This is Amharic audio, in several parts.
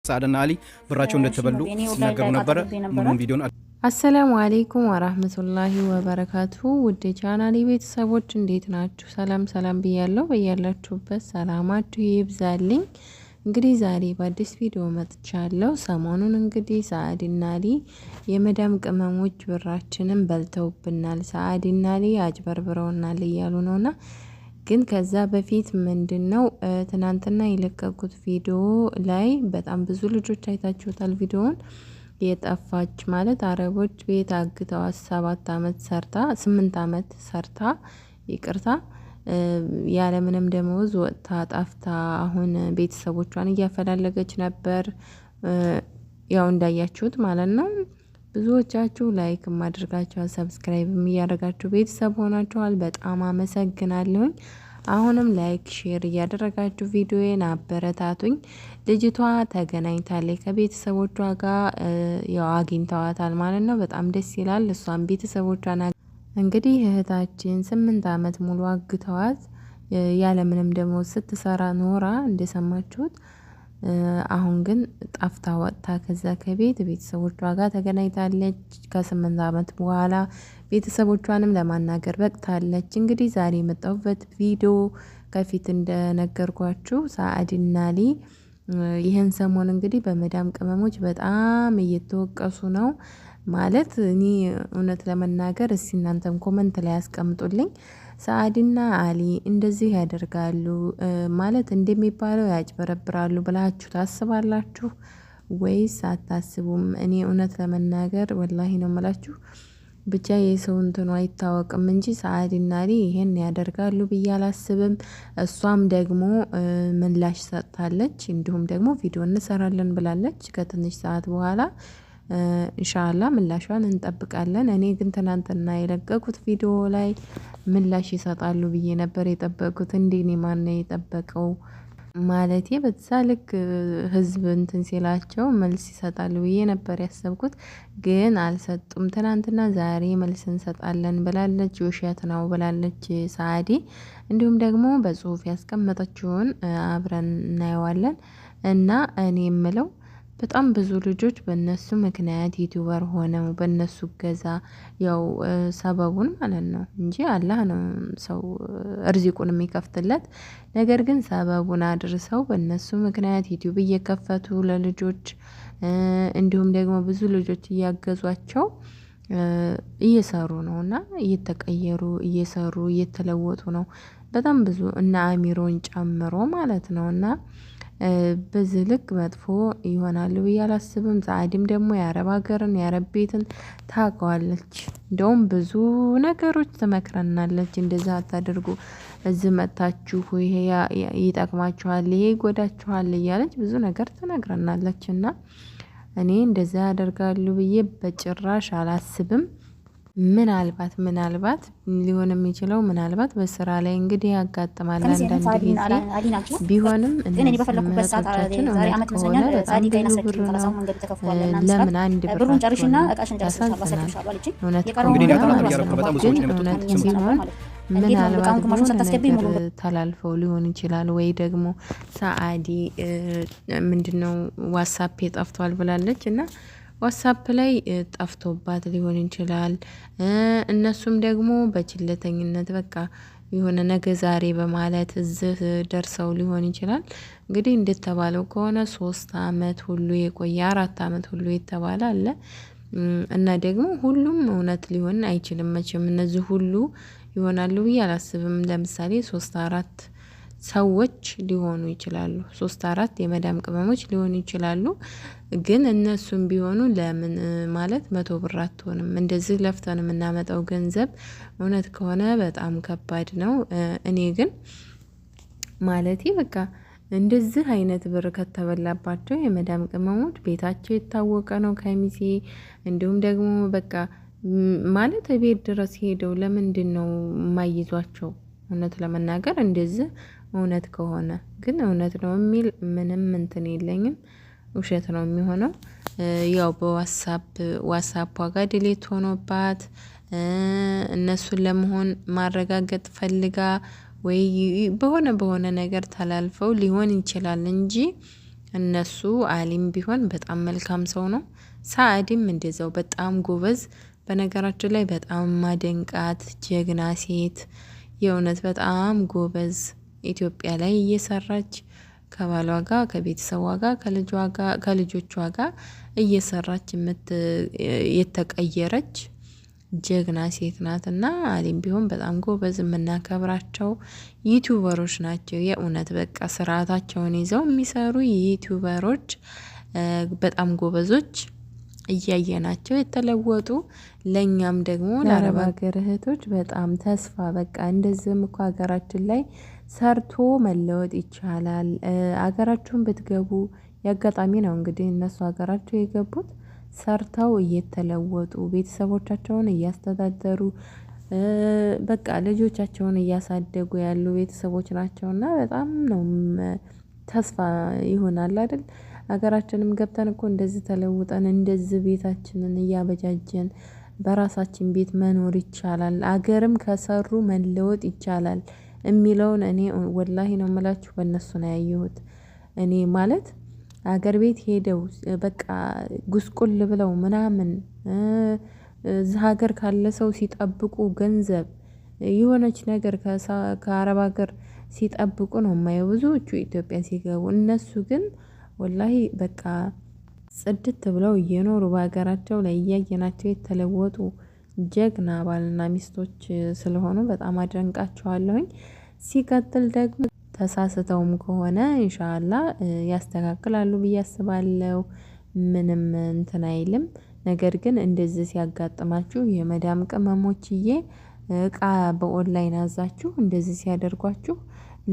ሰዓድና አሊ ብራቸው እንደተበሉ ሲናገሩ ነበር። ሙሉን ቪዲዮን አሰላሙ አለይኩም ወራህመቱላሂ ወበረካቱ። ውድ ቻናሌ ቤተሰቦች እንዴት ናችሁ? ሰላም ብያለሁ። በያላችሁበት ሰላማችሁ ይብዛልኝ። እንግዲህ ዛሬ በአዲስ ቪዲዮ መጥቻለሁ። ሰሞኑን እንግዲህ ሰዓድና አሊ የመዳም ቅመሞች ብራችንን በልተውብናል፣ ሰዓድና አሊ አጭበርብረውናል እያሉ ነውና ግን ከዛ በፊት ምንድነው ትናንትና የለቀቁት ቪዲዮ ላይ በጣም ብዙ ልጆች አይታችሁታል ቪዲዮውን። የጠፋች ማለት አረቦች ቤት አግተው 7 አመት ሰርታ 8 አመት ሰርታ ይቅርታ ያለ ምንም ደመወዝ ወጥታ ጠፍታ አሁን ቤተሰቦቿን እያፈላለገች ነበር። ያው እንዳያችሁት ማለት ነው። ብዙዎቻችሁ ላይክ ማድረጋችኋል፣ ሰብስክራይብ እያደረጋችሁ ቤተሰብ ሆናችኋል። በጣም አመሰግናለሁኝ። አሁንም ላይክ ሼር እያደረጋችሁ ቪዲዮዬን አበረታቱኝ። ልጅቷ ተገናኝታለች ከቤተሰቦቿ ጋር ያው አግኝተዋታል ማለት ነው። በጣም ደስ ይላል። እሷም ቤተሰቦቿን እንግዲህ እህታችን 8 አመት ሙሉ አግተዋት ያለምንም ደግሞ ስትሰራ ኖራ እንደሰማችሁት አሁን ግን ጠፍታ ወጥታ ከዛ ከቤት ቤተሰቦቿ ጋር ተገናኝታለች። ከ8 አመት በኋላ ቤተሰቦቿንም ለማናገር በቅታለች። እንግዲህ ዛሬ የመጣሁበት ቪዲዮ ከፊት እንደነገርኳችሁ ሰዓድና አሊ ይህን ሰሞን እንግዲህ በመዳም ቅመሞች በጣም እየተወቀሱ ነው ማለት እኔ እውነት ለመናገር እስቲ እናንተም ኮመንት ላይ ያስቀምጡልኝ። ሰዓድና አሊ እንደዚህ ያደርጋሉ ማለት እንደሚባለው ያጭበረብራሉ ብላችሁ ታስባላችሁ ወይስ አታስቡም? እኔ እውነት ለመናገር ወላሂ ነው የምላችሁ ብቻ የሰው እንትኑ አይታወቅም እንጂ ሰዓድና አሊ ይሄን ያደርጋሉ ብዬ አላስብም። እሷም ደግሞ ምላሽ ሰጥታለች፣ እንዲሁም ደግሞ ቪዲዮ እንሰራለን ብላለች። ከትንሽ ሰዓት በኋላ ኢንሻአላህ ምላሿን እንጠብቃለን። እኔ ግን ትናንትና የለቀቁት ቪዲዮ ላይ ምላሽ ይሰጣሉ ብዬ ነበር የጠበቁት። እንዴኔ ማን ነው የጠበቀው? ማለቴ በዛ ልክ ህዝብ እንትን ሲላቸው መልስ ይሰጣሉ ብዬ ነበር ያሰብኩት፣ ግን አልሰጡም። ትናንትና ዛሬ መልስ እንሰጣለን ብላለች፣ ውሸት ነው ብላለች ሰዓዲ። እንዲሁም ደግሞ በጽሁፍ ያስቀመጠችውን አብረን እናየዋለን። እና እኔ የምለው በጣም ብዙ ልጆች በእነሱ ምክንያት ዩቲዩበር ሆነው በእነሱ ገዛ ያው ሰበቡን ማለት ነው እንጂ አላህ ነው ሰው እርዚቁን የሚከፍትለት። ነገር ግን ሰበቡን አድርሰው በእነሱ ምክንያት ዩቲዩብ እየከፈቱ ለልጆች እንዲሁም ደግሞ ብዙ ልጆች እያገዟቸው እየሰሩ ነውና እየተቀየሩ እየሰሩ እየተለወጡ ነው። በጣም ብዙ እና አሚሮን ጨምሮ ማለት ነውና በዚህ ልክ መጥፎ ይሆናሉ ብዬ አላስብም። ሰዓድም ደግሞ የአረብ ሀገርን የአረብ ቤትን ታውቀዋለች። እንደውም ብዙ ነገሮች ትመክረናለች። እንደዛ አታድርጉ፣ እዚህ መጥታችሁ ይሄ ይጠቅማችኋል፣ ይሄ ይጎዳችኋል እያለች ብዙ ነገር ትነግረናለች። እና እኔ እንደዛ ያደርጋሉ ብዬ በጭራሽ አላስብም። ምናልባት ሊሆን የሚችለው ምናልባት በስራ ላይ እንግዲህ ያጋጥማል አንዳንድ ጊዜ ቢሆንም እነሱችን እውነት ከሆነ በጣም ብዙ ብር ነው። ለምን አንድ ብር ያሳዝናል። እውነት ከሆነ ግን እውነት ቢሆን ምናልባት ነገር ተላልፈው ሊሆን ይችላል። ወይ ደግሞ ሰዓዲ ምንድነው ዋትስአፕ ጠፍቷል ብላለች እና ዋትስአፕ ላይ ጠፍቶባት ሊሆን ይችላል። እነሱም ደግሞ በችለተኝነት በቃ የሆነ ነገ ዛሬ በማለት እዚህ ደርሰው ሊሆን ይችላል። እንግዲህ እንደተባለው ከሆነ 3 አመት ሁሉ የቆየ 4 አመት ሁሉ የተባለ አለ። እና ደግሞ ሁሉም እውነት ሊሆን አይችልም መቼም እነዚህ ሁሉ ይሆናሉ ብዬ አላስብም። ለምሳሌ 3-4 ሰዎች ሊሆኑ ይችላሉ፣ 3-4 የመዳም ቅመሞች ሊሆኑ ይችላሉ። ግን እነሱም ቢሆኑ ለምን ማለት 100 ብር አትሆንም። እንደዚህ ለፍተን የምናመጣው ገንዘብ እውነት ከሆነ በጣም ከባድ ነው። እኔ ግን ማለቴ በቃ እንደዚህ አይነት ብር ከተበላባቸው የመዳም ቅመሞች ቤታቸው የታወቀ ነው ከሚሴ እንዲሁም ደግሞ በቃ ማለት ቤት ድረስ ሄደው ለምንድን ነው የማይዟቸው? እውነት ለመናገር እንደዚህ እውነት ከሆነ ግን እውነት ነው የሚል ምንም እንትን የለኝም። ውሸት ነው የሚሆነው። ያው በዋትስአፕ ጋር ዲሌት ሆኖባት እነሱን ለመሆን ማረጋገጥ ፈልጋ ወይ በሆነ ነገር ተላልፈው ሊሆን ይችላል እንጂ እነሱ አሊም ቢሆን በጣም መልካም ሰው ነው። ሳዕዲም እንደዛው በጣም ጎበዝ። በነገራችን ላይ በጣም ማደንቃት ጀግና ሴት፣ የእውነት በጣም ጎበዝ ኢትዮጵያ ላይ እየሰራች ከባሏ ጋር ከቤተሰቧ ጋር ከልጆቿ ጋር እየሰራች የተቀየረች ጀግና ሴት ናትና አሊም ቢሆን በጣም ጎበዝ የምናከብራቸው ዩቲዩበሮች ናቸው። የእውነት በቃ ስርዓታቸውን ይዘው የሚሰሩ ዩቲዩበሮች በጣም ጎበዞች እያየናቸው የተለወጡ፣ ለኛም ደግሞ ለአረብ ሀገር እህቶች በጣም ተስፋ በቃ እንደዚህም እኮ ሀገራችን ላይ ሰርቶ መለወጥ ይቻላል። ሀገራችሁን ብትገቡ ያጋጣሚ ነው እንግዲህ እነሱ ሀገራቸው የገቡት ሰርተው እየተለወጡ ቤተሰቦቻቸውን እያስተዳደሩ በቃ ልጆቻቸውን እያሳደጉ ያሉ ቤተሰቦች ናቸውና በጣም ነው ተስፋ ይሆናል አይደል? ሀገራችንም ገብተን እኮ እንደዚህ ተለውጠን እንደዚህ ቤታችንን እያበጃጀን በራሳችን ቤት መኖር ይቻላል፣ አገርም ከሰሩ መለወጥ ይቻላል የሚለውን እኔ ወላሂ ነው የምላችሁ በእነሱ ነው ያየሁት። እኔ ማለት አገር ቤት ሄደው በቃ ጉስቁል ብለው ምናምን እዚህ ሀገር ካለ ሰው ሲጠብቁ ገንዘብ የሆነች ነገር ከአረብ ሀገር ሲጠብቁ ነው የማየው ብዙዎቹ ኢትዮጵያ ሲገቡ። እነሱ ግን ወላሂ በቃ ጽድት ብለው እየኖሩ በሀገራቸው ላይ እያየናቸው የተለወጡ ጀግና ባልና ሚስቶች ስለሆኑ በጣም አደንቃቸዋለሁኝ። ሲቀጥል ደግሞ ተሳስተውም ከሆነ ኢንሻአላህ ያስተካክላሉ ብዬ አስባለሁ። ምንም እንትን አይልም። ነገር ግን እንደዚህ ሲያጋጥማችሁ የመዳም ቅመሞችዬ እቃ በኦንላይን አዛችሁ እንደዚህ ሲያደርጓችሁ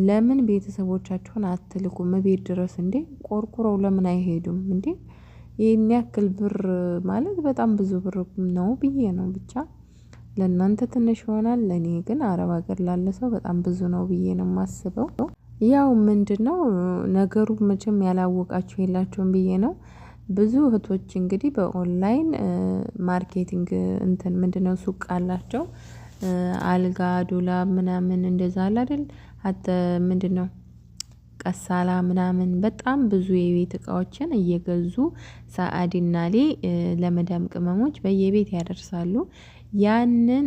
ለምን ቤተሰቦቻችሁን አትልኩም? ቤት ድረስ እንዴ ቆርቁረው ለምን አይሄዱም እንዴ? ይሄን ያክል ብር ማለት በጣም ብዙ ብር ነው ብዬ ነው። ብቻ ለእናንተ ትንሽ ይሆናል፣ ለእኔ ግን አረብ ሀገር ላለ ሰው በጣም ብዙ ነው ብዬ ነው የማስበው። ያው ምንድነው ነገሩ መቼም ያላወቃችሁ የላችሁም ብዬ ነው። ብዙ እህቶች እንግዲህ በኦንላይን ማርኬቲንግ እንትን ምንድነው ሱቅ አላቸው። አልጋ ዱላብ ምናምን እንደዛ አለ አይደል? ሀተ ምንድነው ቀሳላ ምናምን በጣም ብዙ የቤት እቃዎችን እየገዙ ሳአዲና ለመዳም ቅመሞች በየቤት ያደርሳሉ። ያንን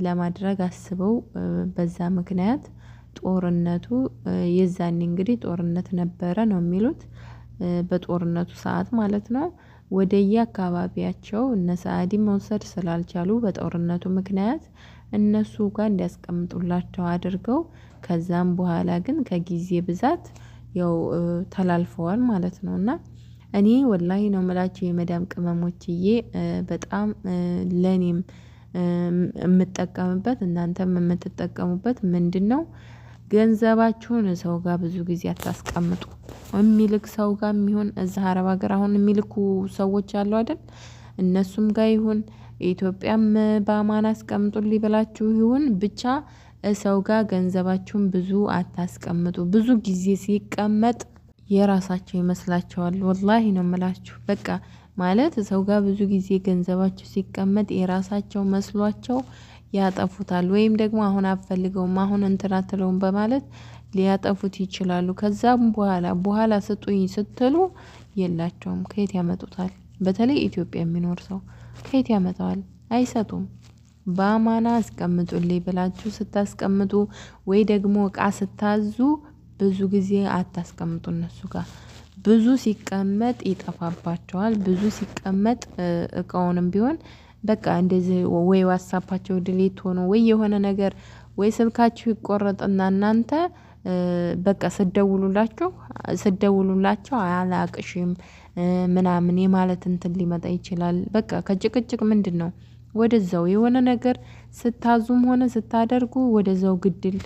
ለማድረግ አስበው በዛ ምክንያት ጦርነቱ የዛኔ እንግዲህ ጦርነት ነበረ ነው የሚሉት። በጦርነቱ ሰዓት ማለት ነው ወደየ አካባቢያቸው እነ ሳአዲ መውሰድ ስላልቻሉ በጦርነቱ ምክንያት እነሱ ጋር እንዲያስቀምጡላቸው አድርገው ከዛም በኋላ ግን ከጊዜ ብዛት ያው ተላልፈዋል ማለት ነው። እና እኔ ወላሂ ነው የምላችሁ የመዳም ቅመሞችዬ በጣም ለኔም የምጠቀምበት እናንተም የምትጠቀሙበት ምንድነው? ገንዘባችሁን ሰው ጋር ብዙ ጊዜ አታስቀምጡ። የሚልክ ሰው ጋር የሚሆን እዛ አረብ ሀገር አሁን የሚልኩ ሰዎች አሉ አይደል? እነሱም ጋር ይሁን ኢትዮጵያም በአማን አስቀምጡልኝ ብላችሁ ይሁን ብቻ ሰው ጋር ገንዘባችሁን ብዙ አታስቀምጡ። ብዙ ጊዜ ሲቀመጥ የራሳቸው ይመስላቸዋል። ወላሂ ነው የምላችሁ። በቃ ማለት ሰው ጋር ብዙ ጊዜ ገንዘባቸው ሲቀመጥ የራሳቸው መስሏቸው ያጠፉታል። ወይም ደግሞ አሁን አፈልገውም አሁን እንትን አትለውም በማለት ሊያጠፉት ይችላሉ። ከዛም በኋላ ስጡኝ ስትሉ የላቸውም። ከየት ያመጡታል? በተለይ ኢትዮጵያ የሚኖር ሰው ከየት ያመጣዋል? አይሰጡም። በአማና አስቀምጡልኝ ብላችሁ ስታስቀምጡ ወይ ደግሞ እቃ ስታዙ ብዙ ጊዜ አታስቀምጡ እነሱ ጋር። ብዙ ሲቀመጥ ይጠፋባቸዋል። ብዙ ሲቀመጥ እቃውንም ቢሆን በቃ እንደዚህ ወይ ዋትስአፓቸው ድሌት ሆኖ ወይ የሆነ ነገር ወይ ስልካችሁ ይቆረጥና እናንተ በቃ ስደውሉላቸው አላቅሽም ምናምን የማለት እንትን ሊመጣ ይችላል። በቃ ከጭቅጭቅ ምንድነው ወደዛው የሆነ ነገር ስታዙም ሆነ ስታደርጉ ወደዛው ግድል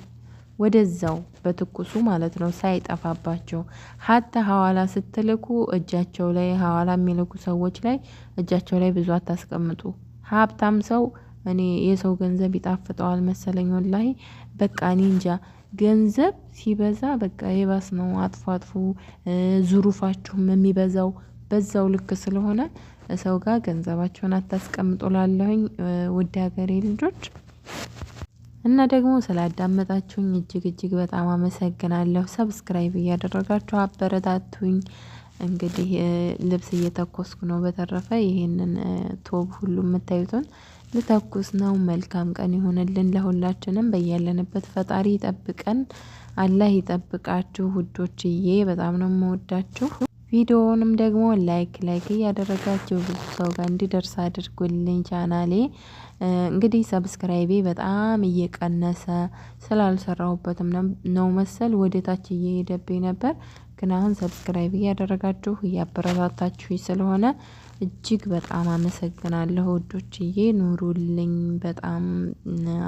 ወደዛው በትኩሱ ማለት ነው ሳይጠፋባቸው። ሀታ ሐዋላ ስትልኩ እጃቸው ላይ ሐዋላ የሚልኩ ሰዎች ላይ እጃቸው ላይ ብዙ አታስቀምጡ። ሀብታም ሰው እኔ የሰው ገንዘብ ይጣፍጠዋል መሰለኝ ወላሂ። በቃ እኔ እንጃ ገንዘብ ሲበዛ በቃ የባስ ነው። አጥፎ ዙሩፋችሁም የሚበዛው በዛው ልክ ስለሆነ ሰው ጋር ገንዘባችሁን አታስቀምጡ ላለሁኝ ውድ ሀገሬ ልጆች። እና ደግሞ ስላዳመጣችሁኝ እጅግ በጣም አመሰግናለሁ። ሰብስክራይብ እያደረጋችሁ አበረታቱኝ። እንግዲህ ልብስ እየተኮስኩ ነው። በተረፈ ይሄንን ቶብ ሁሉ የምታዩትን ልተኩስ ነው። መልካም ቀን ይሆንልን ለሁላችንም። በያለንበት ፈጣሪ ይጠብቀን። አላህ ይጠብቃችሁ ውዶችዬ። በጣም ነው የምወዳችሁ። ቪዲዮውንም ደግሞ ላይክ እያደረጋችሁ ብዙ ሰው ጋር እንዲደርስ አድርጉልኝ። ቻናሌ እንግዲህ ሰብስክራይቤ በጣም እየቀነሰ ስላልሰራሁበትም ነው መሰል ወደ ታች እየሄደብኝ ነበር። ግን አሁን ሰብስክራይብ እያደረጋችሁ እያበረታታችሁኝ ስለሆነ እጅግ በጣም አመሰግናለሁ ውዶችዬ። ኑሩልኝ። በጣም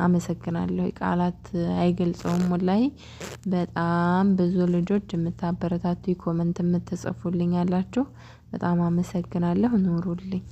አመሰግናለሁ። ቃላት አይገልጸውም ወላሂ። በጣም ብዙ ልጆች የምታበረታቱ ኮመንት የምትጽፉልኝ አላችሁ። በጣም አመሰግናለሁ። ኑሩልኝ።